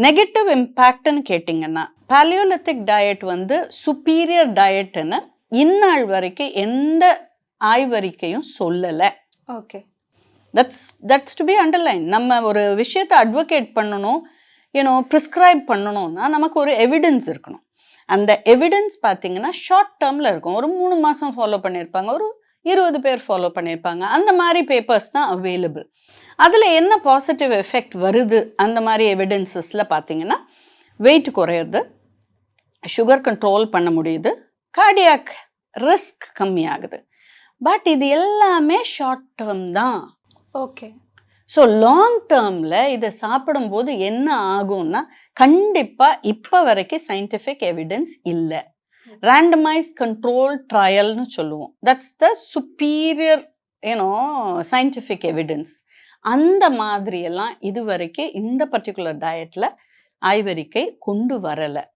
Negative இம்பேக்ட்னு கேட்டிங்கன்னா paleolithic diet வந்து சுப்பீரியர் டயட்னு இந்நாள் வரைக்கும் எந்த ஆய்வறிக்கையும் சொல்லலை. Okay, that's to be underline. நம்ம ஒரு விஷயத்தை அட்வொகேட் பண்ணணும், ப்ரிஸ்கிரைப் பண்ணணும்னா நமக்கு ஒரு எவிடன்ஸ் இருக்கணும். அந்த எவிடன்ஸ் பார்த்தீங்கன்னா ஷார்ட் டேர்மில் இருக்கும். ஒரு 3 மாதம் ஃபாலோ பண்ணியிருப்பாங்க, ஒரு 20 பேர் ஃபாலோ பண்ணியிருப்பாங்க. அந்த மாதிரி பேப்பர்ஸ் தான் அவைலபிள். அதில் என்ன பாசிட்டிவ் எஃபெக்ட் வருது அந்த மாதிரி எவிடன்சஸில் பார்த்தீங்கன்னா வெயிட் குறையிறது, சுகர் கண்ட்ரோல் பண்ண முடியுது, கார்டியாக் ரிஸ்க் கம்மியாகுது. பட் இது எல்லாமே ஷார்ட் டேர்ம் தான். ஓகே. ஸோ லாங் டேர்மில் இதை சாப்பிடும்போது என்ன ஆகும்னா கண்டிப்பாக இப்போ வரைக்கும் சயின்டிஃபிக் எவிடன்ஸ் இல்லை. ரேண்டமைஸ் கண்ட்ரோல் ட்ரையல்னு சொல்லுவோம். That's the superior scientific evidence. அந்த மாதிரியெல்லாம் இது வரைக்கும் இந்த பர்டிகுலர் டயட்டில் ஆய்வறிக்கை கொண்டு வரலை.